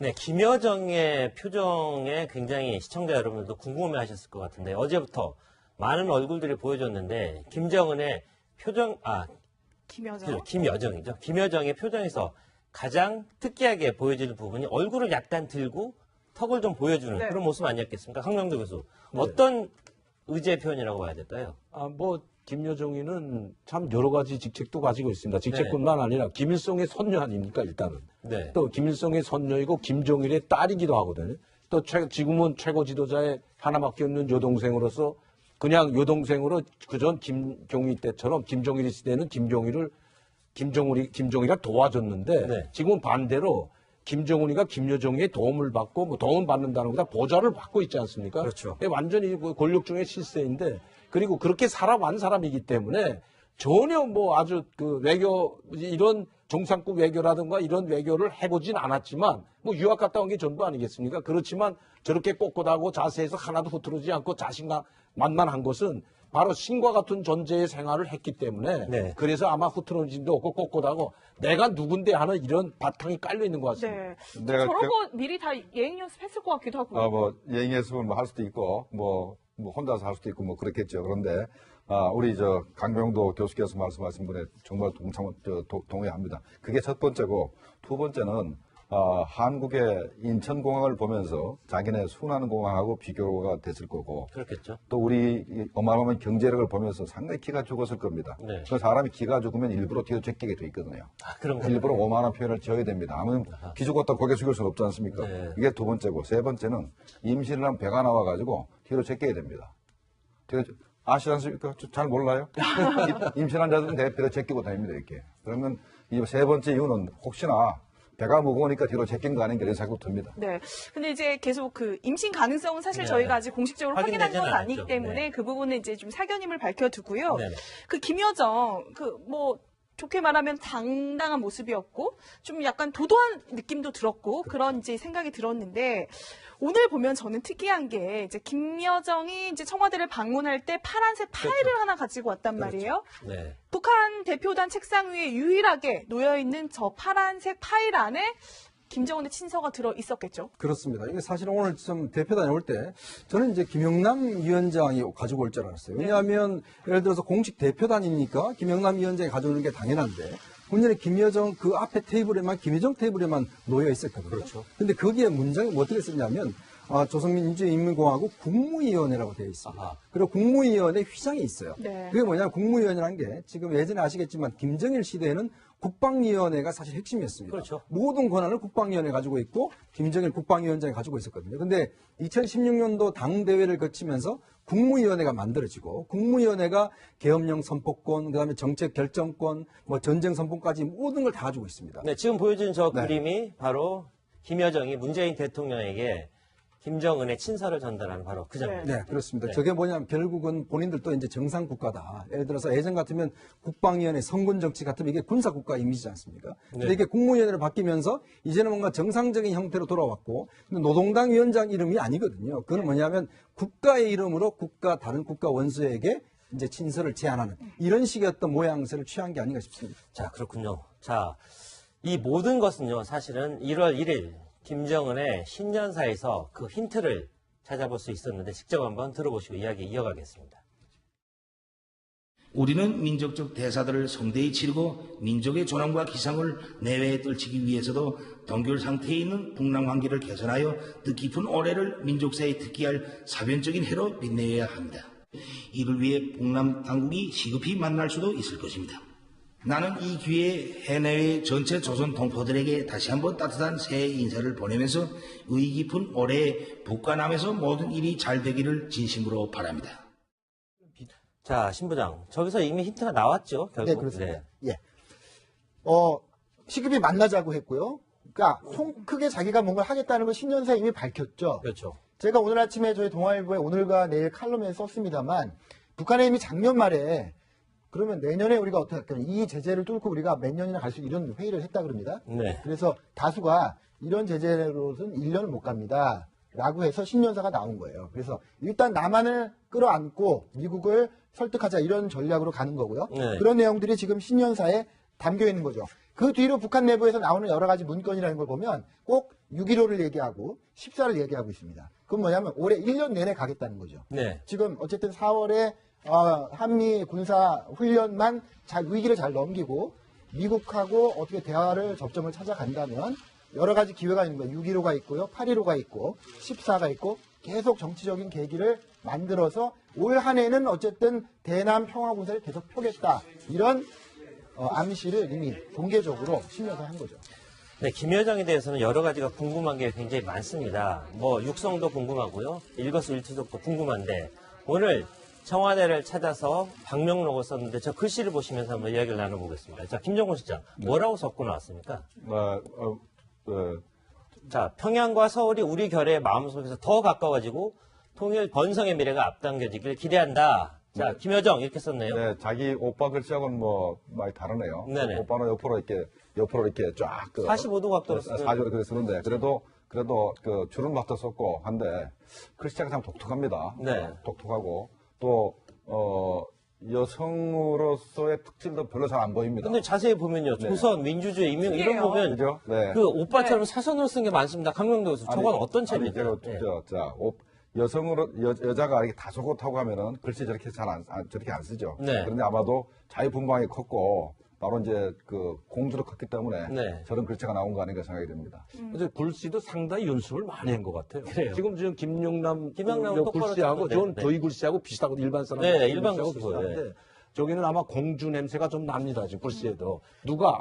네, 김여정의 표정에 굉장히 시청자 여러분들도 궁금해 하셨을 것 같은데, 어제부터 많은 얼굴들이 보여줬는데, 김정은의 표정, 김여정. 김여정이죠. 김여정의 표정에서 가장 특이하게 보여지는 부분이 얼굴을 약간 들고 턱을 좀 보여주는 네. 그런 모습 아니었겠습니까? 강명도 교수. 네. 어떤 의지의 표현이라고 봐야 될까요? 김여정이는 참 여러 가지 직책도 가지고 있습니다. 직책뿐만 아니라 김일성의 손녀 아닙니까, 일단은. 네. 또 김일성의 손녀이고 김정일의 딸이기도 하거든요. 또 지금은 최고 지도자의 하나밖에 없는 여동생으로서 그냥 여동생으로 그전 김종희 때처럼 김정일 시대는 김정일이가 도와줬는데 네. 지금은 반대로 김정은이가 김여정의 도움을 받고 뭐 도움 받는다는 것보다 보좌를 받고 있지 않습니까? 그렇죠. 완전히 그 권력 중의 실세인데 그리고 그렇게 살아온 사람이기 때문에 전혀 뭐 아주 그 외교 이런 정상급 외교라든가 이런 외교를 해보진 않았지만 뭐 유학 갔다 온 게 전부 아니겠습니까? 그렇지만 저렇게 꼿꼿하고 자세해서 하나도 흐트러지지 않고 자신감 만만한 것은 바로 신과 같은 존재의 생활을 했기 때문에 네. 그래서 아마 흐트러짐도 없고 꼿꼿하고 내가 누군데 하는 이런 바탕이 깔려 있는 것 같습니다. 네. 내가 저런 거 미리 다 예행 연습했을 것 같기도 하고요. 뭐 예행 연습은 뭐 할 수도 있고 뭐 혼자서 할 수도 있고 뭐 그렇겠죠. 그런데 우리 강병도 교수께서 말씀하신 분에 정말 동의합니다. 그게 첫 번째고 두 번째는 한국의 인천공항을 보면서 자기네 순환공항하고 비교가 됐을 거고 그렇겠죠. 또 우리 어마어마한 경제력을 보면서 상당히 기가 죽었을 겁니다. 네. 그 사람이 기가 죽으면 일부러 뒤로 제끼게 돼 있거든요. 그런 거. 일부러 오만한 표현을 지어야 됩니다. 아무튼 기 죽었다 고개 숙일 수는 없지 않습니까? 네. 이게 두 번째고 세 번째는 임신을 하면 배가 나와가지고 뒤로 제껴야 됩니다. 아시지 않습니까? 잘 몰라요? 임신한 자들은 배를 제끼고 다닙니다, 이렇게. 그러면 이 세 번째 이유는 혹시나 배가 무거우니까 뒤로 제낀 거 아닌가 이런 생각도 듭니다. 네. 근데 이제 계속 그 임신 가능성은 사실 네. 저희가 아직 공식적으로 확인한 건 확인되지는 아니기 않았죠. 때문에 네. 그 부분은 이제 좀 사견임을 밝혀두고요. 네. 그 김여정, 좋게 말하면 당당한 모습이었고, 좀 약간 도도한 느낌도 들었고, 그런 이제 생각이 들었는데, 오늘 보면 저는 특이한 게, 이제 김여정이 이제 청와대를 방문할 때 파란색 파일을 하나 가지고 왔단 말이에요. 네. 북한 대표단 책상 위에 유일하게 놓여있는 저 파란색 파일 안에 김정은의 친서가 들어 있었겠죠. 그렇습니다. 이게 사실은 오늘 좀 대표단에 올 때 저는 이제 김영남 위원장이 가지고 올 줄 알았어요. 왜냐하면 예를 들어서 공식 대표단이니까 김영남 위원장이 가져오는 게 당연한데 문제는 김여정 그 앞에 테이블에만 김여정 테이블에만 놓여 있었거든요. 그렇죠. 근데 거기에 문장이 뭐 어떻게 썼냐면 조선민주인민공화국 국무위원회라고 되어 있습니다. 아하. 그리고 국무위원회 휘장이 있어요. 네. 그게 뭐냐면 국무위원회라는 게 지금 예전에 아시겠지만 김정일 시대에는 국방위원회가 사실 핵심이었습니다. 그렇죠. 모든 권한을 국방위원회가 가지고 있고 김정일 국방위원장이 가지고 있었거든요. 근데 2016년도 당대회를 거치면서 국무위원회가 만들어지고 국무위원회가 계엄령 선포권, 그다음에 정책 결정권, 뭐 전쟁 선포까지 모든 걸 다 가지고 있습니다. 네, 지금 보여준 저 네. 그림이 바로 김여정이 문재인 대통령에게 김정은의 친서를 전달하는 바로 그 장면. 네, 그렇습니다. 네. 저게 뭐냐면 결국은 본인들도 이제 정상 국가다. 예를 들어서 예전 같으면 국방위원회 성군 정치 같으면 이게 군사 국가 이미지지 않습니까? 근데 네. 이게 국무위원회로 바뀌면서 이제는 뭔가 정상적인 형태로 돌아왔고 근데 노동당 위원장 이름이 아니거든요. 그건 뭐냐면 국가의 이름으로 다른 국가 원수에게 이제 친서를 제안하는 이런 식의 어떤 모양새를 취한 게 아닌가 싶습니다. 자, 그렇군요. 자, 이 모든 것은요, 사실은 1월 1일 김정은의 신년사에서 그 힌트를 찾아볼 수 있었는데 직접 한번 들어보시고 이야기 이어가겠습니다. 우리는 민족적 대사들을 성대히 치르고 민족의 존엄과 기상을 내외에 떨치기 위해서도 동결 상태에 있는 북남 관계를 개선하여 뜻깊은 올해를 민족사에 특기할 사변적인 해로 빛내야 합니다. 이를 위해 북남 당국이 시급히 만날 수도 있을 것입니다. 나는 이 기회에 해내외 전체 조선 동포들에게 다시 한번 따뜻한 새해 인사를 보내면서 의의 깊은 올해 북과 남에서 모든 일이 잘 되기를 진심으로 바랍니다. 자, 신부장. 저기서 이미 힌트가 나왔죠, 결국. 네, 그렇습니다. 예. 시급히 만나자고 했고요. 그러니까 통 크게 자기가 뭔가 하겠다는 걸 신년사에 이미 밝혔죠. 그렇죠. 제가 오늘 아침에 저희 동아일보의 오늘과 내일 칼럼에 썼습니다만 북한에 이미 작년 말에 그러면 내년에 우리가 어떻게 할까요? 이 제재를 뚫고 우리가 몇 년이나 갈 수 이런 회의를 했다 그럽니다. 네. 그래서 다수가 이런 제재로는 1년을 못 갑니다. 라고 해서 신년사가 나온 거예요. 그래서 일단 남한을 끌어안고 미국을 설득하자 이런 전략으로 가는 거고요. 네. 그런 내용들이 지금 신년사에 담겨 있는 거죠. 그 뒤로 북한 내부에서 나오는 여러 가지 문건이라는 걸 보면 꼭 6.15를 얘기하고 14를 얘기하고 있습니다. 그건 뭐냐면 올해 1년 내내 가겠다는 거죠. 네. 지금 어쨌든 4월에 한미 군사 훈련만 위기를 잘 넘기고 미국하고 어떻게 대화를 접점을 찾아간다면 여러 가지 기회가 있는 거예요. 6.15가 있고요. 8.15가 있고 14가 있고 계속 정치적인 계기를 만들어서 올 한 해는 어쨌든 대남 평화공사를 계속 펴겠다. 이런 암시를 이미 공개적으로 신년사에 한 거죠. 네, 김여정에 대해서는 여러 가지가 궁금한 게 굉장히 많습니다. 뭐 육성도 궁금하고요. 일거수일투족도 궁금한데 오늘 청와대를 찾아서 방명록을 썼는데 저 글씨를 보시면서 한번 이야기를 나눠보겠습니다. 자, 김정은 실장 뭐라고 적고 나왔습니까? 자, 평양과 서울이 우리 결의 마음속에서 더 가까워지고 통일 번성의 미래가 앞당겨지길 기대한다. 자, 김여정 이렇게 썼네요. 네, 자기 오빠 글씨하고는 뭐 많이 다르네요. 네네. 오빠는 옆으로 이렇게 쫙 45도 각도로 쓰는. 45도 그렇게 쓰는데 그래도 그 주름박도 썼고 한데 글씨가 참 독특합니다. 네. 독특하고 또 여성으로서의 특질도 별로 잘 안 보입니다. 근데 자세히 보면요. 조선, 민주주의, 인명 이런 그래요. 거 보면 그죠? 네. 그 오빠처럼 사선으로 쓴 게 많습니다. 강명도에서. 저건 어떤 책입니까? 네. 여자가 이렇게 다소곳하고 하면은 글씨 저렇게 저렇게 안 쓰죠. 네. 그런데 아마도 자유분방이 컸고 바로 이제 그 공주로 컸기 때문에 네. 저런 글씨가 나온 거 아닌가 생각이 듭니다. 그래서 글씨도 상당히 연습을 많이 한 것 같아요. 그래요. 지금 김영남 똑바로 글씨하고 썼는데, 저는 네. 저희 글씨하고 비슷하고 일반 사람 네, 글씨하고 일반 글씨고, 비슷한데 저기는 아마 공주 냄새가 좀 납니다. 지금 글씨에도 누가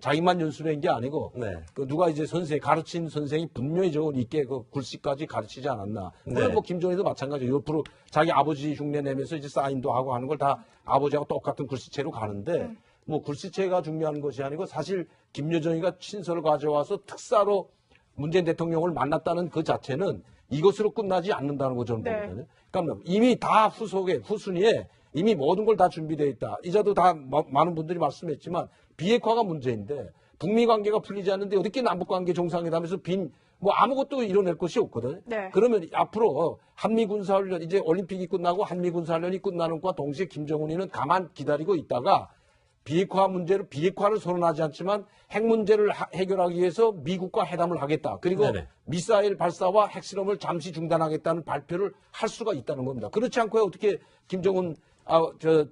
자기만 연습한 게 아니고 네. 그 누가 이제 가르친 선생이 분명히 저걸 있게 그 글씨까지 가르치지 않았나. 물론 네. 뭐 김정희도 마찬가지예요. 옆으로 자기 아버지 흉내 내면서 이제 사인도 하고 하는 걸 다 아버지하고 똑같은 글씨체로 가는데 뭐 글씨체가 중요한 것이 아니고 사실 김여정이가 친서를 가져와서 특사로 문재인 대통령을 만났다는 그 자체는 이것으로 끝나지 않는다는 거 저는 네. 보거든요. 그러니까 이미 다 후순위에 이미 모든 걸 다 준비되어 있다. 이자도 다 많은 분들이 말씀했지만 비핵화가 문제인데 북미 관계가 풀리지 않는데 어떻게 남북 관계 정상회담에서 아무것도 이뤄낼 것이 없거든. 네. 그러면 앞으로 한미 군사훈련 이제 올림픽이 끝나고 한미 군사훈련이 끝나는 것과 동시에 김정은이는 가만 기다리고 있다가 비핵화를 선언하지 않지만 핵 문제를 해결하기 위해서 미국과 회담을 하겠다. 그리고 네네. 미사일 발사와 핵실험을 잠시 중단하겠다는 발표를 할 수가 있다는 겁니다. 그렇지 않고 어떻게 김정은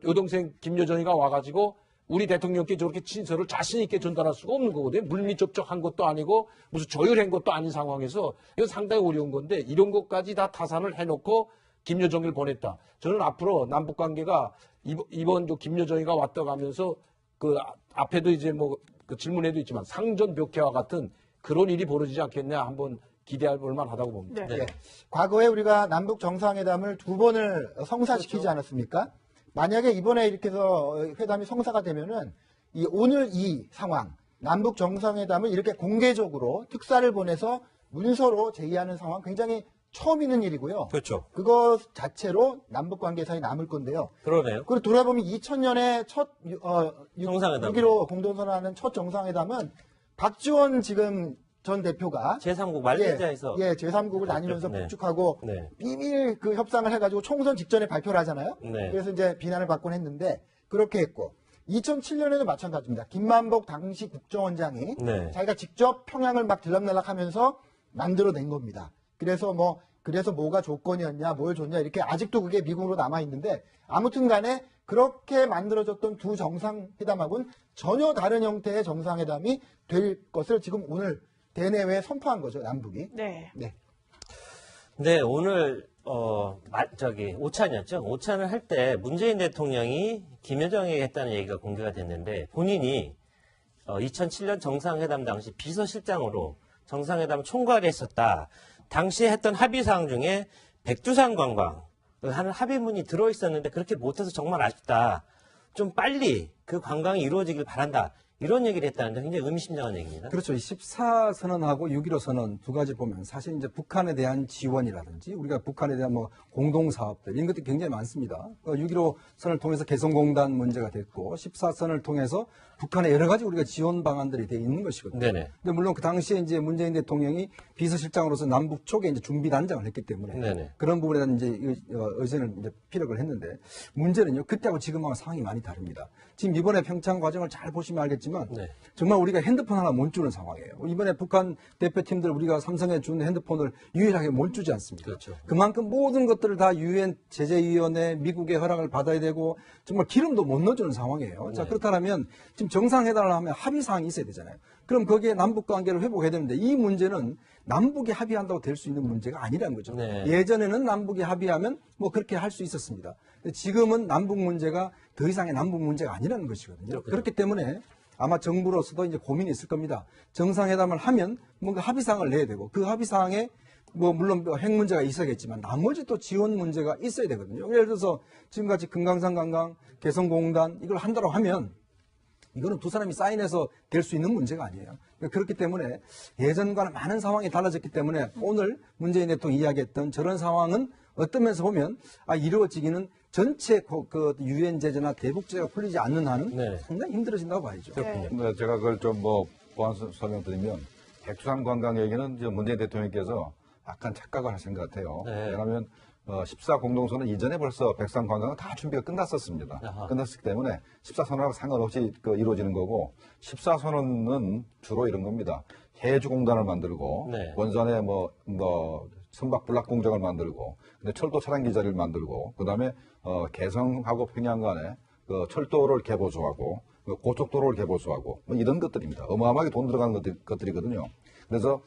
여동생 김여정이가 와가지고 우리 대통령께 저렇게 친서를 자신 있게 전달할 수가 없는 거거든요. 물밑 접촉한 것도 아니고 무슨 조율한 것도 아닌 상황에서 이건 상당히 어려운 건데 이런 것까지 다 타산을 해놓고 김여정을 보냈다. 저는 앞으로 남북 관계가 이번 김여정이가 왔다 가면서 그 앞에도 이제 그 질문에도 있지만 상전벽해와 같은 그런 일이 벌어지지 않겠냐 한번 기대할 볼만하다고 봅니다. 네. 예. 과거에 우리가 남북 정상회담을 2번을 성사시키지 않았습니까? 만약에 이번에 이렇게 해서 회담이 성사가 되면은 오늘 이 상황, 남북 정상회담을 이렇게 공개적으로 특사를 보내서 문서로 제의하는 상황 굉장히 처음 있는 일이고요. 그렇죠. 그것 자체로 남북 관계사에 남을 건데요. 그러네요. 그리고 돌아보면 2000년에 첫 정상회담. 6.15 공동선언하는 첫 정상회담은 박지원 지금 전 대표가 제3국 말레이시아에서 제3국을 다니면서 네. 북측하고 네. 비밀 그 협상을 해가지고 총선 직전에 발표를 하잖아요. 네. 그래서 이제 비난을 받곤 했는데 그렇게 했고 2007년에도 마찬가지입니다. 김만복 당시 국정원장이 네. 자기가 직접 평양을 막 들락날락하면서 만들어낸 겁니다. 그래서 뭐가 조건이었냐, 뭘 줬냐 이렇게 아직도 그게 미국으로 남아 있는데 아무튼간에 그렇게 만들어졌던 두 정상회담하고는 전혀 다른 형태의 정상회담이 될 것을 지금 오늘 대내외에 선포한 거죠, 남북이. 네. 네, 오늘 오찬이었죠. 오찬을 할 때 문재인 대통령이 김여정에게 했다는 얘기가 공개가 됐는데 본인이 2007년 정상회담 당시 비서실장으로 정상회담 총괄을 했었다. 당시에 했던 합의사항 중에 백두산 관광을 하는 합의문이 들어있었는데 그렇게 못해서 정말 아쉽다. 좀 빨리 그 관광이 이루어지길 바란다. 이런 얘기를 했다는데 굉장히 의미심장한 얘기입니다. 그렇죠. 이 14선언하고 6.15 선언 두 가지 보면 사실 이제 북한에 대한 지원이라든지 우리가 북한에 대한 공동사업들 이런 것들이 굉장히 많습니다. 6.15 선언을 통해서 개성공단 문제가 됐고 14선을 통해서 북한에 여러 가지 우리가 지원 방안들이 되어 있는 것이거든요. 네네. 근데 물론 그 당시에 이제 문재인 대통령이 비서실장으로서 남북 쪽에 이제 준비 단장을 했기 때문에 네네. 그런 부분에 대한 이제 의전을 이제 피력을 했는데 문제는요. 그때하고 지금하고 상황이 많이 다릅니다. 지금 이번에 평창 과정을 잘 보시면 알겠지만 있지만 네. 정말 우리가 핸드폰 하나 못 주는 상황이에요. 이번에 북한 대표팀들 우리가 삼성에 준 핸드폰을 유일하게 못 주지 않습니까? 그렇죠. 그만큼 모든 것들을 다 유엔 제재위원회 미국의 허락을 받아야 되고 정말 기름도 못 넣어주는 상황이에요. 자, 그렇다면 지금 정상회담을 하면 합의사항이 있어야 되잖아요. 그럼 거기에 남북 관계를 회복해야 되는데 이 문제는 남북이 합의한다고 될 수 있는 문제가 아니라는 거죠. 네. 예전에는 남북이 합의하면 뭐 그렇게 할 수 있었습니다. 근데 지금은 남북 문제가 더 이상의 남북 문제가 아니라는 것이거든요. 그렇기 때문에 아마 정부로서도 이제 고민이 있을 겁니다. 정상회담을 하면 뭔가 합의사항을 내야 되고 그 합의사항에 뭐 물론 핵 문제가 있어야겠지만 나머지 또 지원 문제가 있어야 되거든요. 예를 들어서 지금같이 금강산 관광 개성공단 이걸 한다고 하면 이거는 두 사람이 사인해서 될 수 있는 문제가 아니에요. 그렇기 때문에 예전과는 많은 상황이 달라졌기 때문에 오늘 문재인 대통령이 이야기했던 저런 상황은 어떤 면에서 보면 이루어지기는 전체 그 유엔 제재나 대북 제재가 풀리지 않는 한은 네. 상당히 힘들어진다고 봐야죠. 네. 네, 제가 그걸 좀 뭐 보완 설명드리면 백두산 관광 얘기는 이제 문재인 대통령께서 약간 착각을 하신 것 같아요. 네. 왜냐하면 14 공동선언 이전에 벌써 백두산 관광은 다 준비가 끝났었습니다. 아하. 끝났기 때문에 14선언하고 상관없이 이루어지는 거고 14선언은 주로 이런 겁니다. 해주공단을 만들고 네. 원산에 선박 불락 공장을 만들고 근데 철도 차량 기자를 만들고 그다음에 개성하고 평양 간에 그 철도를 개보수하고 고속도로를 개보수하고 뭐 이런 것들입니다. 어마어마하게 돈 들어가는 것들이거든요. 그래서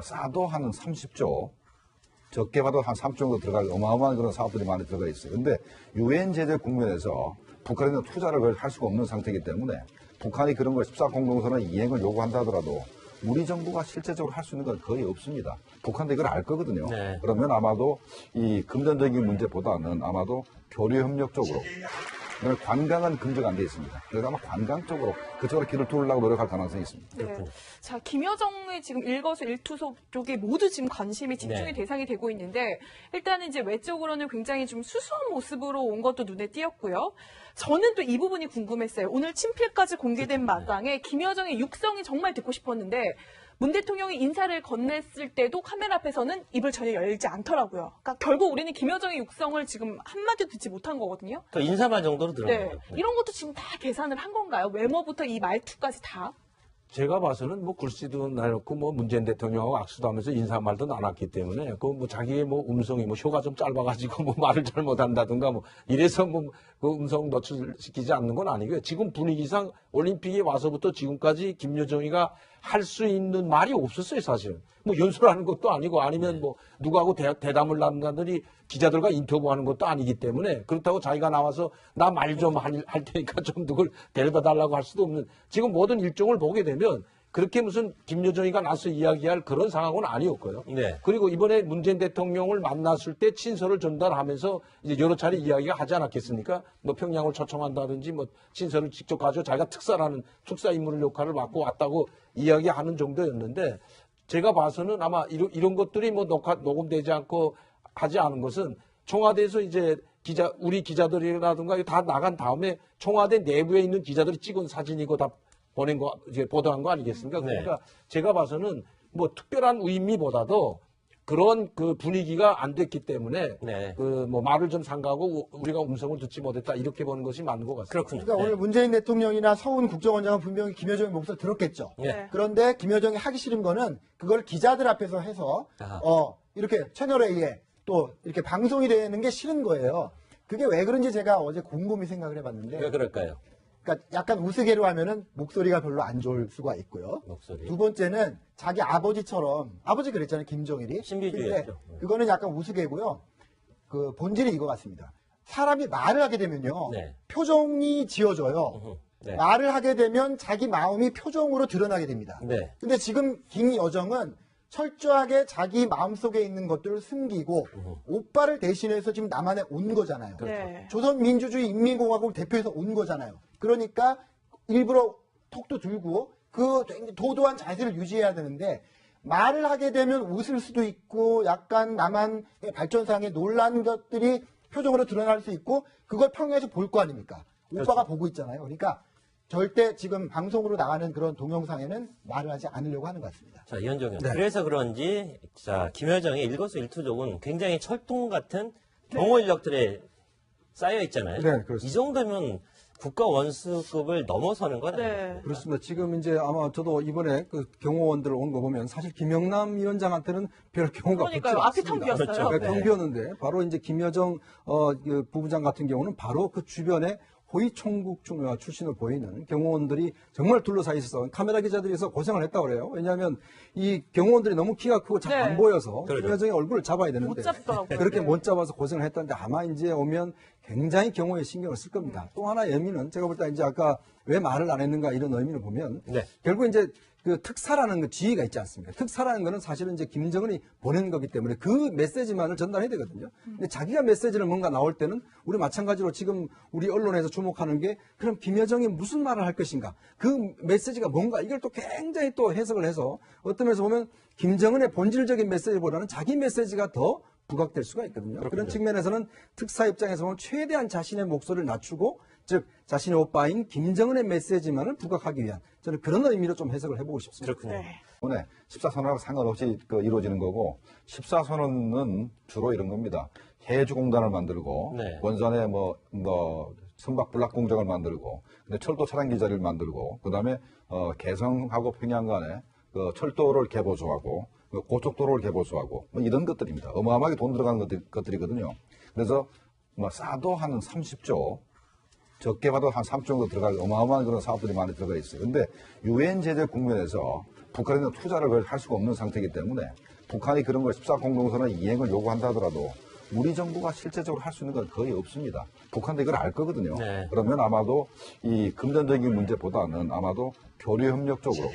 싸도 한 30조 적게 봐도 한 3조 정도 들어갈 어마어마한 그런 사업들이 많이 들어가 있어요. 근데 유엔 제재 국면에서 북한에는 투자를 거의 할 수가 없는 상태이기 때문에 북한이 그런 걸 14 공동선언 이행을 요구한다 하더라도 우리 정부가 실제적으로 할 수 있는 건 거의 없습니다. 북한도 이걸 알 거거든요. 네. 그러면 아마도 이 금전적인 문제보다는 아마도 교류 협력 쪽으로 관광은 금지가 안 돼 있습니다. 그래서 아마 관광 쪽으로 그쪽으로 길을 뚫으려고 노력할 가능성이 있습니다. 네. 자, 김여정의 지금 일거수일투족 쪽에 모두 지금 관심이 집중의 네. 대상이 되고 있는데 일단은 이제 외적으로는 굉장히 좀 수수한 모습으로 온 것도 눈에 띄었고요. 저는 또 이 부분이 궁금했어요. 오늘 친필까지 공개된 마당에 김여정의 육성이 정말 듣고 싶었는데 문 대통령이 인사를 건넸을 때도 카메라 앞에서는 입을 전혀 열지 않더라고요. 그러니까 결국 우리는 김여정의 육성을 지금 한마디도 듣지 못한 거거든요. 또 인사말 정도로 들은 네. 거예요. 이런 것도 지금 다 계산을 한 건가요? 외모부터 이 말투까지 다? 제가 봐서는 뭐 글씨도 내놓고 뭐 문재인 대통령하고 악수도 하면서 인사말도 나눴기 때문에 그 자기의 음성이 효가 좀 짧아가지고 말을 잘못한다든가 이래서 그 음성 노출시키지 않는 건 아니고요. 지금 분위기상 올림픽에 와서부터 지금까지 김여정이가 할 수 있는 말이 없었어요, 사실은. 연설하는 것도 아니고 아니면 누구하고 대담을 나눈다더니 기자들과 인터뷰하는 것도 아니기 때문에 그렇다고 자기가 나와서 나 말 좀 할 테니까 좀 누굴 데려다 달라고 할 수도 없는 지금 모든 일정을 보게 되면 그렇게 무슨 김여정이가 나서 이야기할 그런 상황은 아니었고요. 네. 그리고 이번에 문재인 대통령을 만났을 때 친서를 전달하면서 이제 여러 차례 이야기가 하지 않았겠습니까? 평양을 초청한다든지 친서를 직접 가지고 자기가 특사 인물 역할을 맡고 왔다고 이야기하는 정도였는데 제가 봐서는 아마 이런 것들이 녹음되지 않고 하지 않은 것은 청와대에서 이제 우리 기자들이라든가 다 나간 다음에 청와대 내부에 있는 기자들이 찍은 사진이고 다 이제 보도한 거 아니겠습니까? 그러니까 제가 봐서는 특별한 의미보다도 그런 그 분위기가 안 됐기 때문에 네. 말을 좀 삼가고 우리가 음성을 듣지 못했다 이렇게 보는 것이 맞는 것 같습니다. 그렇군요. 그러니까 오늘 문재인 대통령이나 서훈 국정원장은 분명히 김여정의 목소리를 들었겠죠. 네. 그런데 김여정이 하기 싫은 거는 그걸 기자들 앞에서 해서 아하. 이렇게 채널A에 또 이렇게 방송이 되는 게 싫은 거예요. 그게 왜 그런지 제가 어제 곰곰이 생각을 해봤는데 왜 그럴까요? 그러니까 약간 우스개로 하면은 목소리가 별로 안 좋을 수가 있고요. 목소리. 두 번째는 자기 아버지처럼 아버지 그랬잖아요, 김정일이. 신비주의였죠. 근데 그거는 약간 우스개고요. 그 본질이 이거 같습니다. 사람이 말을 하게 되면요, 네. 표정이 지어져요. 네. 말을 하게 되면 자기 마음이 표정으로 드러나게 됩니다. 네. 근데 지금 김여정은 철저하게 자기 마음속에 있는 것들을 숨기고 오빠를 대신해서 지금 남한에 온 거잖아요. 네. 조선민주주의 인민공화국 대표에서 온 거잖아요. 그러니까 일부러 톡도 들고 그 도도한 자세를 유지해야 되는데 말을 하게 되면 웃을 수도 있고 약간 남한의 발전상에 놀란 것들이 표정으로 드러날 수 있고 그걸 평양에서 볼 거 아닙니까? 오빠가 보고 있잖아요. 그러니까 절대 지금 방송으로 나가는 그런 동영상에는 말을 하지 않으려고 하는 것 같습니다. 자, 이현정 의원. 네. 그래서 그런지, 일거수일투족은 굉장히 철통 같은 경호 인력들에 쌓여 있잖아요. 네, 그렇습니다. 이 정도면 국가 원수급을 넘어서는 건 아니에요. 네. 그렇습니다. 지금 이제 아마 저도 이번에 그 경호원들 온 거 보면 사실 김영남 위원장한테는 별 경호가 그러니까요. 붙지 앞이 텅 않습니다. 비었어요. 그러니까 텅 비었는데 바로 이제 김여정 그 부부장 같은 경우는 바로 그 주변에 호위 총국 출신을 보이는 경호원들이 정말 둘러싸여 있어서 카메라 기자들이서 고생을 했다고 그래요. 왜냐하면 이 경호원들이 너무 키가 크고 잘 안 네. 보여서 그러죠. 김여정의 얼굴을 잡아야 되는데 못 잡더라고요. 그렇게 네. 못 잡아서 고생을 했다는데 아마 이제 오면 굉장히 경호에 신경을 쓸 겁니다. 또 하나 의미는 제가 볼 때 이제 아까 왜 말을 안 했는가 이런 의미를 보면 네. 결국 이제 그 특사라는 그 지위가 있지 않습니까? 특사라는 거는 사실은 이제 김정은이 보낸 거기 때문에 그 메시지만을 전달해야 되거든요. 근데 자기가 메시지를 뭔가 나올 때는 우리 마찬가지로 지금 우리 언론에서 주목하는 게 그럼 김여정이 무슨 말을 할 것인가? 그 메시지가 뭔가 이걸 또 굉장히 또 해석을 해서 어떤 면에서 보면 김정은의 본질적인 메시지보다는 자기 메시지가 더 부각될 수가 있거든요. 그런 측면에서는 특사 입장에서 보면 최대한 자신의 목소리를 낮추고 즉 자신의 오빠인 김정은의 메시지만을 부각하기 위한 저는 그런 의미로 좀 해석을 해보고 싶습니다. 그렇군요. 네. 때문에 14선언하고 상관없이 이루어지는 거고 14선언은 주로 이런 겁니다. 해주공단을 만들고 네. 원산에 선박불락 공장을 만들고 근데 철도 차량 기자리를 만들고 그다음에 개성하고 평양 간에 그 철도를 개보수하고 고속도로를 개보수하고 뭐 이런 것들입니다. 어마어마하게 돈 들어가는 것들이거든요. 그래서 싸도 한 30조 적게 봐도 한 3조 정도 들어갈 어마어마한 그런 사업들이 많이 들어가 있어요. 근데 유엔 제재 국면에서 북한에는 투자를 할 수가 없는 상태이기 때문에 북한이 그런 걸 14공동선언 이행을 요구한다 하더라도 우리 정부가 실제적으로 할 수 있는 건 거의 없습니다. 북한도 이걸 알 거거든요. 네. 그러면 아마도 이 금전적인 문제보다는 아마도 교류 협력 쪽으로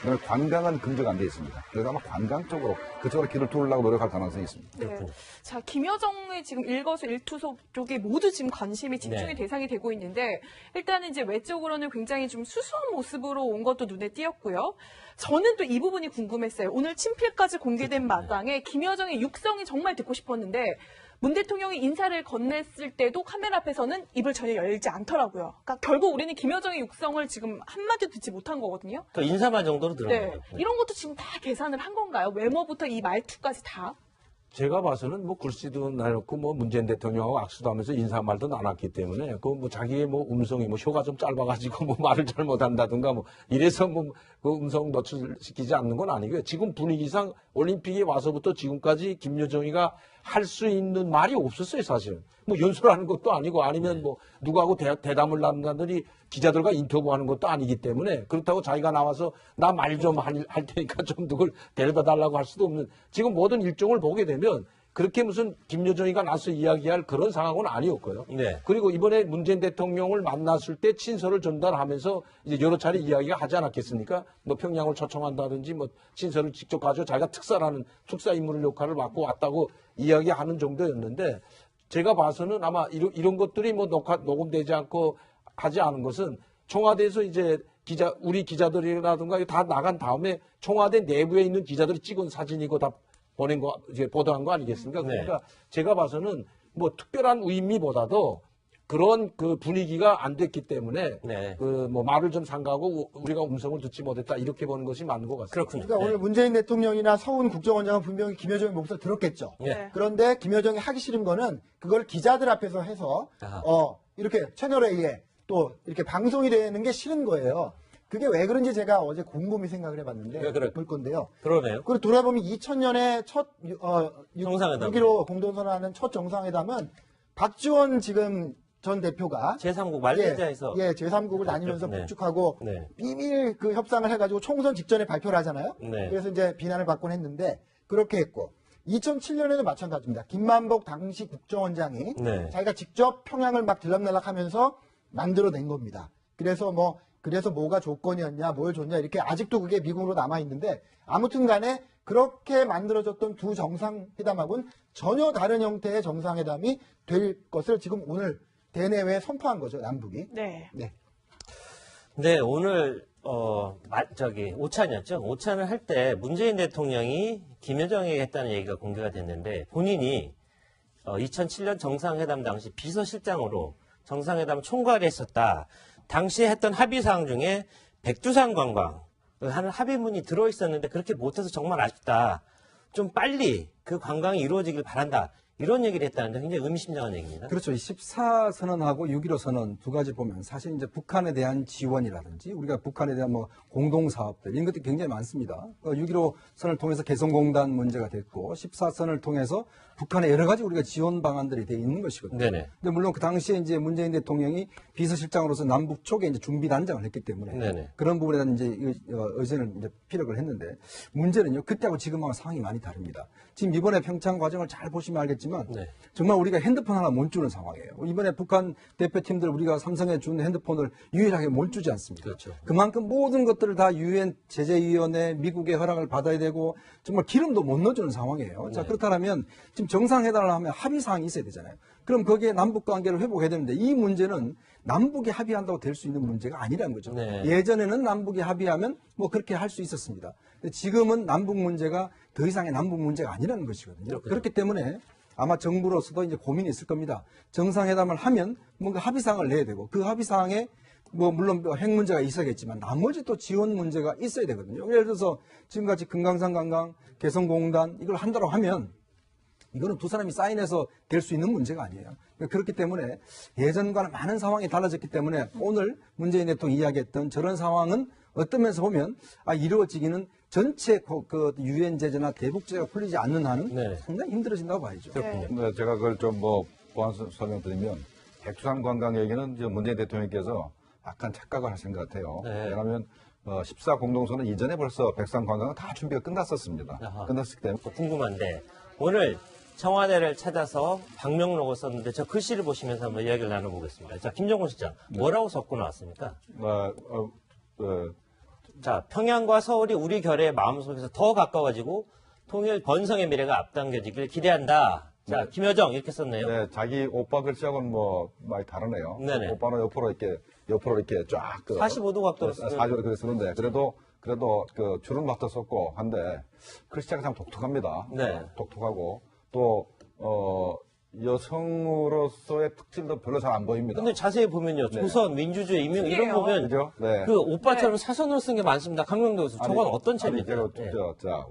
그다음에 관광은 금지가 안 돼 있습니다. 그래서 아마 관광 쪽으로 그쪽으로 길을 뚫으려고 노력할 가능성이 있습니다. 네. 자, 김여정의 지금 일거수일투족 쪽에 모두 지금 관심이 집중의 네. 대상이 되고 있는데 일단은 이제 외적으로는 굉장히 좀 수수한 모습으로 온 것도 눈에 띄었고요. 저는 또 이 부분이 궁금했어요. 오늘 친필까지 공개된 마당에 김여정의 육성이 정말 듣고 싶었는데 문 대통령이 인사를 건넸을 때도 카메라 앞에서는 입을 전혀 열지 않더라고요. 그러니까 결국 우리는 김여정의 육성을 지금 한마디도 듣지 못한 거거든요. 그 인사말 정도로 들은 네. 거예요. 이런 것도 지금 다 계산을 한 건가요? 외모부터 이 말투까지 다? 제가 봐서는 글씨도 내놓고 문재인 대통령하고 악수도 하면서 인사말도 나눴기 때문에 자기의 음성이 효가 좀 짧아가지고 말을 잘 못한다든가 이래서 그 음성 노출시키지 않는 건 아니고요. 지금 분위기상 올림픽에 와서부터 지금까지 김여정이가 할 수 있는 말이 없었어요, 사실은. 연설하는 것도 아니고 아니면 누구하고 대담을 나눈다더니 기자들과 인터뷰하는 것도 아니기 때문에 그렇다고 자기가 나와서 나 말 좀 할 테니까 좀 누굴 데려다 달라고 할 수도 없는 지금 모든 일정을 보게 되면 그렇게 무슨 김여정이가 나서 이야기할 그런 상황은 아니었고요. 네. 그리고 이번에 문재인 대통령을 만났을 때 친서를 전달하면서 이제 여러 차례 이야기가 하지 않았겠습니까? 평양을 초청한다든지 친서를 직접 가지고 자기가 특사 인물 역할을 맡고 왔다고 이야기하는 정도였는데 제가 봐서는 아마 이런 것들이 녹음되지 않고 하지 않은 것은 청와대에서 이제 우리 기자들이라든가 다 나간 다음에 청와대 내부에 있는 기자들이 찍은 사진이고 다 보낸 거, 이제 보도한 거 아니겠습니까? 그러니까 제가 봐서는 특별한 의미보다도 그런 그 분위기가 안 됐기 때문에 네. 말을 좀 삼가하고 우리가 음성을 듣지 못했다 이렇게 보는 것이 맞는 것 같습니다. 그렇군요. 그러니까 오늘 문재인 대통령이나 서훈 국정원장은 분명히 김여정의 목소리를 들었겠죠. 네. 그런데 김여정이 하기 싫은 거는 그걸 기자들 앞에서 해서 아하. 이렇게 채널A에 또 이렇게 방송이 되는 게 싫은 거예요. 그게 왜 그런지 제가 어제 곰곰이 생각을 해봤는데 왜 그럴까요? 볼 건데요. 그러네요. 그리고 돌아보면 2000년에 첫 정상회담. 6.15 공동선언하는 첫 정상회담은 박지원 지금 전 대표가 제3국 말레이시아에서 제3국을 다니면서 네. 북측하고 네. 비밀 그 협상을 해가지고 총선 직전에 발표를 하잖아요. 네. 그래서 이제 비난을 받곤 했는데 그렇게 했고 2007년에도 마찬가지입니다. 김만복 당시 국정원장이 네. 자기가 직접 평양을 막 들락날락하면서 만들어낸 겁니다. 그래서 뭐가 조건이었냐, 뭘 줬냐 이렇게 아직도 그게 미국으로 남아 있는데 아무튼간에 그렇게 만들어졌던 두 정상회담하고는 전혀 다른 형태의 정상회담이 될 것을 지금 오늘 대내외에 선포한 거죠, 남북이. 네. 네, 오늘 오찬이었죠. 오찬을 할 때 문재인 대통령이 김여정에게 했다는 얘기가 공개가 됐는데 본인이 2007년 정상회담 당시 비서실장으로 정상회담 총괄을 했었다. 당시에 했던 합의사항 중에 백두산 관광 하는 합의문이 들어있었는데 그렇게 못해서 정말 아쉽다. 좀 빨리 그 관광이 이루어지길 바란다. 이런 얘기를 했다는데 굉장히 의미심장한 얘기입니다. 그렇죠. 이 14선언하고 6.15 선언 두 가지 보면 사실 이제 북한에 대한 지원이라든지 우리가 북한에 대한 뭐 공동사업들 이런 것들이 굉장히 많습니다. 6.15 선언을 통해서 개성공단 문제가 됐고 14선을 통해서 북한에 여러 가지 우리가 지원 방안들이 돼 있는 것이거든요. 네네. 근데 물론 그 당시에 이제 문재인 대통령이 비서실장으로서 남북 쪽에 이제 준비 단장을 했기 때문에 네네. 그런 부분에 대한 이제 의전을 이제 피력을 했는데 문제는요 그때하고 지금하고 상황이 많이 다릅니다. 지금 이번에 평창 과정을 잘 보시면 알겠지만 네. 정말 우리가 핸드폰 하나 못 주는 상황이에요. 이번에 북한 대표팀들 우리가 삼성에 준 핸드폰을 유일하게 못 주지 않습니까? 그렇죠. 그만큼 모든 것들을 다 유엔 제재위원회 미국의 허락을 받아야 되고 정말 기름도 못 넣어주는 상황이에요. 자 그렇다면 지금 정상회담을 하면 합의사항이 있어야 되잖아요. 그럼 거기에 남북 관계를 회복해야 되는데 이 문제는 남북이 합의한다고 될 수 있는 문제가 아니라는 거죠. 네. 예전에는 남북이 합의하면 뭐 그렇게 할 수 있었습니다. 근데 지금은 남북 문제가 더 이상의 남북 문제가 아니라는 것이거든요. 그렇기 때문에 아마 정부로서도 이제 고민이 있을 겁니다. 정상회담을 하면 뭔가 합의사항을 내야 되고 그 합의사항에 뭐 물론 핵 문제가 있어야겠지만 나머지 또 지원 문제가 있어야 되거든요. 예를 들어서 지금같이 금강산 관광 개성공단 이걸 한다고 하면 이거는 두 사람이 사인해서 될 수 있는 문제가 아니에요. 그렇기 때문에 예전과는 많은 상황이 달라졌기 때문에 오늘 문재인 대통령이 이야기했던 저런 상황은 어떤 면에서 보면 이루어지기는 전체 그 유엔 제재나 대북제가 풀리지 않는 한은 네. 상당히 힘들어진다고 봐야죠. 네. 네, 제가 그걸 좀 뭐 보완 설명드리면 백두산 관광 얘기는 이제 문재인 대통령께서 약간 착각을 하신 것 같아요. 네. 왜냐하면 14 공동선언 이전에 벌써 백두산 관광은 다 준비가 끝났었습니다. 아하. 끝났을 때 궁금한데 오늘 청와대를 찾아서 방명록을 썼는데 저 글씨를 보시면서 한번 이야기를 나눠보겠습니다. 자, 김정은 실장 뭐라고 적고 나왔습니까? 자, 평양과 서울이 우리 결의 마음속에서 더 가까워지고 통일 번성의 미래가 앞당겨지길 기대한다. 자, 김여정 이렇게 썼네요. 네, 자기 오빠 글씨하고는 뭐 많이 다르네요. 네네. 오빠는 옆으로 이렇게 쫙 45도 각도로 쓰는 45도 그렇게 쓰는데 그래도 그 주름박도 썼고 한데 글씨체가 참 독특합니다. 네. 독특하고 또 여성으로서의 특징도 별로 잘 안 보입니다. 근데 자세히 보면요. 조선, 민주주의, 인명 이런 거 보면 그죠? 네. 그 오빠처럼 사선으로 쓴 게 많습니다. 강명도에서 저건 어떤 책이죠? 제가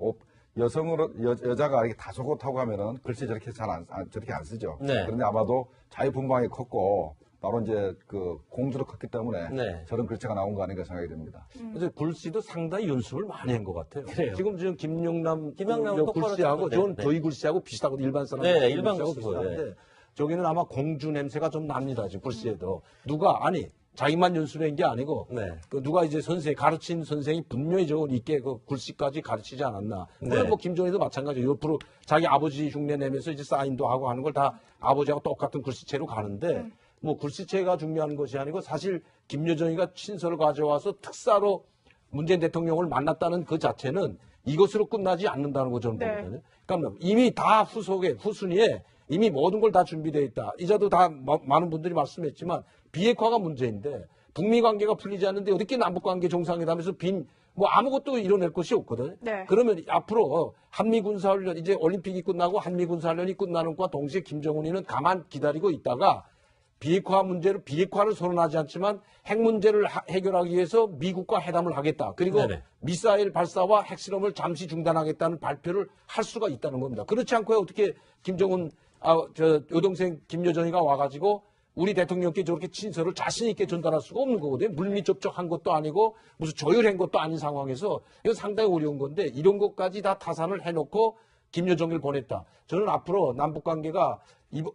여자가 이렇게 다소곳하고 하면은 글씨 저렇게 저렇게 안 쓰죠. 네. 그런데 아마도 자유분방하게 컸고 바로 이제 그 공주로 컸기 때문에 네. 저런 글씨가 나온 거 아닌가 생각이 듭니다. 그래서 글씨도 상당히 연습을 많이 한 것 같아요. 그래요. 지금 김영남은 저 똑바로 글씨하고 썼는데, 저는 네. 저희 글씨하고 비슷하고 일반 사람 네, 일반 글씨하고 글씨고, 비슷한데 저기는 아마 공주 냄새가 좀 납니다. 지금 글씨에도 누가 자기만 연습한 게 아니고 네. 그 누가 이제 가르친 선생이 분명히 저 있게 그 글씨까지 가르치지 않았나. 물론 네. 뭐 김정희도 마찬가지예요. 옆으로 자기 아버지 흉내 내면서 이제 사인도 하고 하는 걸 다 아버지하고 똑같은 글씨체로 가는데 뭐 글씨체가 중요한 것이 아니고 사실 김여정이가 친서를 가져와서 특사로 문재인 대통령을 만났다는 그 자체는 이것으로 끝나지 않는다는 거 저는 네. 보거든요. 그러니까 이미 다 후순위에 이미 모든 걸 다 준비되어 있다. 이자도 다 많은 분들이 말씀했지만 비핵화가 문제인데 북미 관계가 풀리지 않는데 어떻게 남북 관계 정상회담에서 뭐 아무것도 이뤄낼 것이 없거든요. 네. 그러면 앞으로 한미 군사훈련 이제 올림픽이 끝나고 한미 군사훈련이 끝나는 것과 동시에 김정은이는 가만 기다리고 있다가 비핵화를 선언하지 않지만 핵 문제를 해결하기 위해서 미국과 회담을 하겠다. 그리고 네네. 미사일 발사와 핵실험을 잠시 중단하겠다는 발표를 할 수가 있다는 겁니다. 그렇지 않고 어떻게 김정은 여동생 김여정이가 와가지고 우리 대통령께 저렇게 친서를 자신 있게 전달할 수가 없는 거거든요. 물밑 접촉한 것도 아니고 무슨 조율한 것도 아닌 상황에서 이거 상당히 어려운 건데 이런 것까지 다 타산을 해놓고 김여정을 보냈다. 저는 앞으로 남북 관계가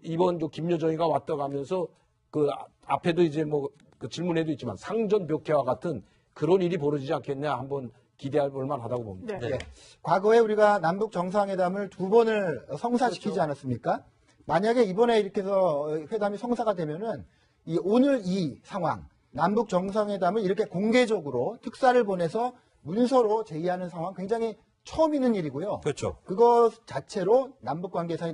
이번 김여정이가 왔다 가면서 그 앞에도 이제 뭐 그 질문에도 있지만 상전 벽해와 같은 그런 일이 벌어지지 않겠냐 한번 기대할 볼만하다고 봅니다. 네. 네. 과거에 우리가 남북 정상회담을 2번을 성사시키지 그렇죠. 않았습니까? 만약에 이번에 이렇게 해서 회담이 성사가 되면은 오늘 이 상황, 남북 정상회담을 이렇게 공개적으로 특사를 보내서 문서로 제의하는 상황 굉장히 처음 있는 일이고요. 그렇죠. 그것 자체로 남북 관계사의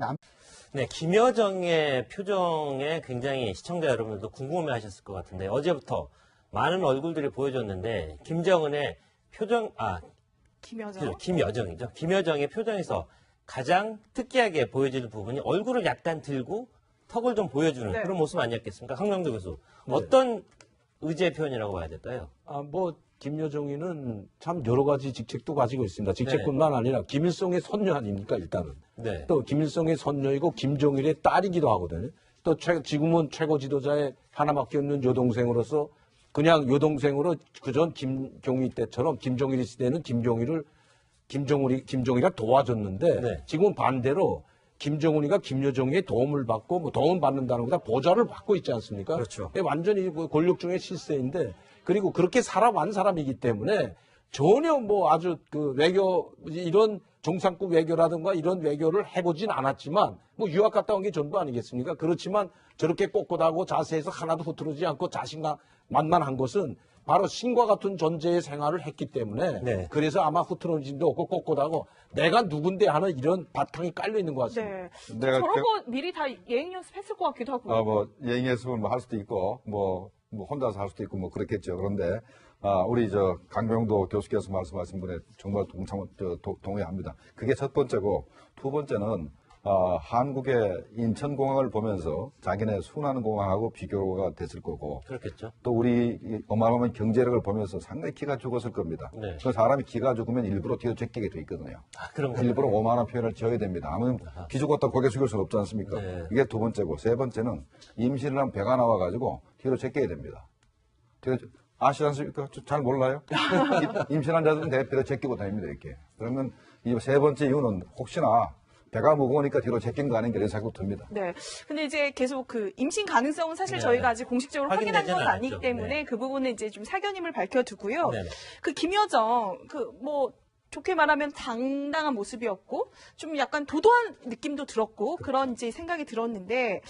네, 김여정의 표정에 굉장히 시청자 여러분들도 궁금해 하셨을 것 같은데 어제부터 많은 얼굴들이 보여줬는데 김정은의 김여정이죠. 김여정의 표정에서 가장 특이하게 보여지는 부분이 얼굴을 약간 들고 턱을 좀 보여주는 네. 그런 모습 아니었겠습니까? 황명도 교수. 어떤 의지의 표현이라고 봐야 될까요? 뭐 김여정이는 참 여러 가지 직책도 가지고 있습니다. 직책뿐만 아니라 김일성의 손녀 아닙니까, 일단은. 네. 또 김일성의 손녀이고 김정일의 딸이기도 하거든요. 또 지금은 최고 지도자의 하나밖에 없는 여동생으로서 그냥 여동생으로 그전 김경희 때처럼 김정일 시대는 김정일이가 도와줬는데 네. 지금은 반대로 김정은이가 김여정의 도움을 받고 뭐 도움 받는다는 것보다 보좌를 받고 있지 않습니까? 그렇죠. 완전히 그 권력 중의 실세인데 그리고 그렇게 살아온 사람이기 때문에 전혀 뭐 아주 그 외교 이런 정상급 외교라든가 이런 외교를 해보진 않았지만 뭐 유학 갔다 온 게 전부 아니겠습니까? 그렇지만 저렇게 꼿꼿하고 자세해서 하나도 흐트러지지 않고 자신감 만만한 것은 바로 신과 같은 존재의 생활을 했기 때문에 네. 그래서 아마 흐트러짐도 없고 꼿꼿하고 내가 누군데 하는 이런 바탕이 깔려 있는 것 같습니다. 네. 내가 저런 거 미리 다 예행 연습했을 것 같기도 하고요. 뭐 예행 연습을 뭐 할 수도 있고 뭐 혼자서 할 수도 있고 뭐 그렇겠죠. 그런데 우리 저 강병도 교수께서 말씀하신 분에 정말 동의합니다. 그게 첫 번째고 두 번째는 한국의 인천공항을 보면서 자기네 순환공항하고 비교가 됐을 거고 그렇겠죠. 또 우리 어마어마한 경제력을 보면서 상당히 기가 죽었을 겁니다. 네. 그 사람이 기가 죽으면 일부러 뒤로 제끼게 돼 있거든요. 그런 거. 일부러 오만한 표현을 지어야 됩니다. 아무튼 기 죽었다 고개 숙일 수는 없지 않습니까? 네. 이게 두 번째고 세 번째는 임신을 하면 배가 나와가지고 뒤로 제껴야 됩니다. 아시지 않습니까? 잘 몰라요? 임신한 자들은 배를 제끼고 다닙니다. 이렇게. 그러면 이 세 번째 이유는 혹시나 배가 무거우니까 뒤로 제낀 거 아닌가 이런 생각도 듭니다. 네. 근데 이제 계속 그 임신 가능성은 사실 네. 저희가 아직 공식적으로 확인한 건 확인되지는 아니기 않았죠. 때문에 네. 그 부분은 이제 좀 사견임을 밝혀두고요. 네. 그 김여정, 좋게 말하면 당당한 모습이었고, 좀 약간 도도한 느낌도 들었고, 그런 이제 생각이 들었는데,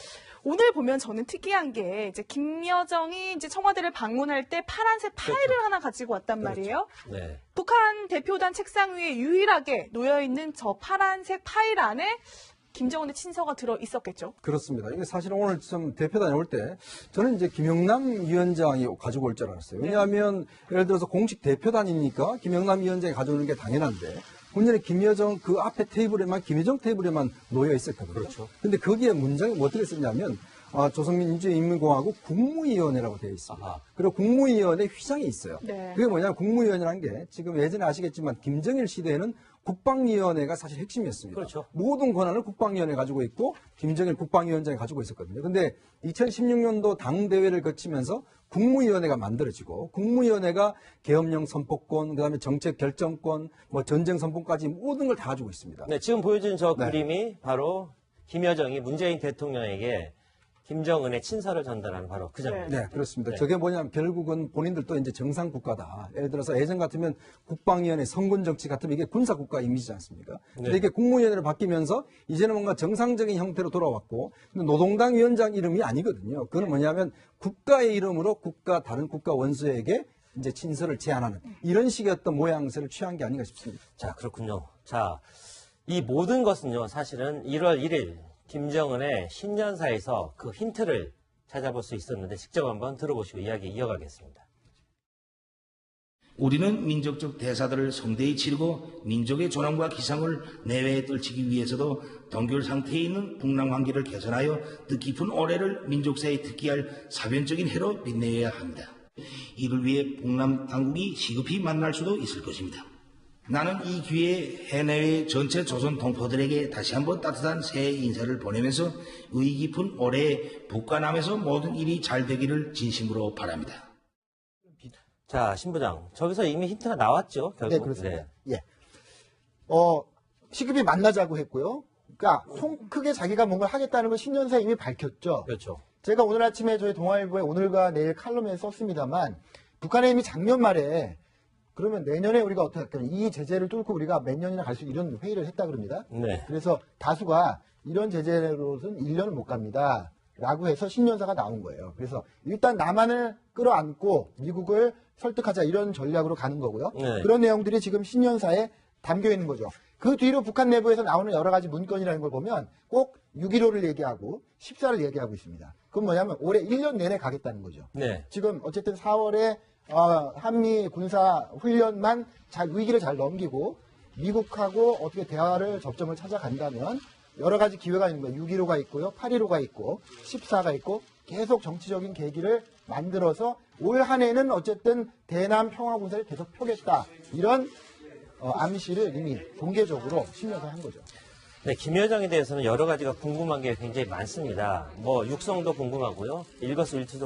오늘 보면 저는 특이한 게, 이제 김여정이 이제 청와대를 방문할 때 파란색 파일을 하나 가지고 왔단 말이에요. 네. 북한 대표단 책상 위에 유일하게 놓여있는 저 파란색 파일 안에 김정은의 친서가 들어 있었겠죠. 그렇습니다. 이게 사실은 오늘 좀 대표단에 올 때 저는 이제 김영남 위원장이 가지고 올 줄 알았어요. 왜냐하면 예를 들어서 공식 대표단이니까 김영남 위원장이 가져오는 게 당연한데 본연의 김여정 그 앞에 테이블에만 김여정 테이블에만 놓여 있었거든요. 그렇죠. 근데 거기에 문장이 뭐 어떻게 썼냐면 조선민주인민공화국 국무위원회라고 되어 있습니다. 아하. 그리고 국무위원회 휘장이 있어요. 네. 그게 뭐냐면 국무위원회라는 게 지금 예전에 아시겠지만 김정일 시대에는 국방위원회가 사실 핵심이었습니다. 그렇죠. 모든 권한을 국방위원회가 가지고 있고 김정일 국방위원장이 가지고 있었거든요. 근데 2016년도 당대회를 거치면서 국무위원회가 만들어지고 국무위원회가 계엄령 선포권, 그다음에 정책 결정권, 뭐 전쟁 선포까지 모든 걸 다 가지고 있습니다. 네, 지금 보여준 저 네. 그림이 바로 김여정이 문재인 대통령에게 김정은의 친서를 전달하는 바로 그 장면입니다. 네, 그렇습니다. 네. 저게 뭐냐면 결국은 본인들도 이제 정상 국가다. 예를 들어서 예전 같으면 국방위원회 선군 정치 같으면 이게 군사 국가 이미지지 않습니까? 근데 네. 이게 국무위원회로 바뀌면서 이제는 뭔가 정상적인 형태로 돌아왔고 근데 노동당 위원장 이름이 아니거든요. 그건 뭐냐면 국가의 이름으로 다른 국가 원수에게 이제 친서를 제안하는 이런 식의 어떤 모양새를 취한 게 아닌가 싶습니다. 자, 그렇군요. 자, 이 모든 것은요, 사실은 1월 1일 김정은의 신년사에서 그 힌트를 찾아볼 수 있었는데 직접 한번 들어보시고 이야기 이어가겠습니다. 우리는 민족적 대사들을 성대히 치르고 민족의 존엄과 기상을 내외에 떨치기 위해서도 동결 상태에 있는 북남 관계를 개선하여 뜻깊은 올해를 민족사에 특기할 사변적인 해로 빛내야 합니다. 이를 위해 북남 당국이 시급히 만날 수도 있을 것입니다. 나는 이 기회에 해내외 전체 조선 동포들에게 다시 한번 따뜻한 새해 인사를 보내면서 의의 깊은 올해 북과 남에서 모든 일이 잘 되기를 진심으로 바랍니다. 자, 신부장. 저기서 이미 힌트가 나왔죠, 결국. 네, 그렇습니다. 예. 시급히 만나자고 했고요. 그러니까 통 크게 자기가 뭔가 하겠다는 걸 신년사에 이미 밝혔죠. 그렇죠. 제가 오늘 아침에 저희 동아일보의 오늘과 내일 칼럼에 썼습니다만 북한에 이미 작년 말에 그러면 내년에 우리가 어떻게 할까요? 이 제재를 뚫고 우리가 몇 년이나 갈 수 이런 회의를 했다 그럽니다. 네. 그래서 다수가 이런 제재로는 1년을 못 갑니다. 라고 해서 신년사가 나온 거예요. 그래서 일단 남한을 끌어안고 미국을 설득하자 이런 전략으로 가는 거고요. 네. 그런 내용들이 지금 신년사에 담겨 있는 거죠. 그 뒤로 북한 내부에서 나오는 여러 가지 문건이라는 걸 보면 꼭 6.15를 얘기하고 14를 얘기하고 있습니다. 그건 뭐냐면 올해 1년 내내 가겠다는 거죠. 네. 지금 어쨌든 4월에 한미 군사 훈련만 위기를 잘 넘기고 미국하고 어떻게 대화를 접점을 찾아간다면 여러 가지 기회가 있는 거예요. 6.15가 있고요. 8.15가 있고 14가 있고 계속 정치적인 계기를 만들어서 올 한 해는 어쨌든 대남 평화공사를 계속 펴겠다. 이런 암시를 이미 공개적으로 심려서 한 거죠. 네, 김 여정에 대해서는 여러 가지가 궁금한 게 굉장히 많습니다. 뭐 육성도 궁금하고요. 일거수일투족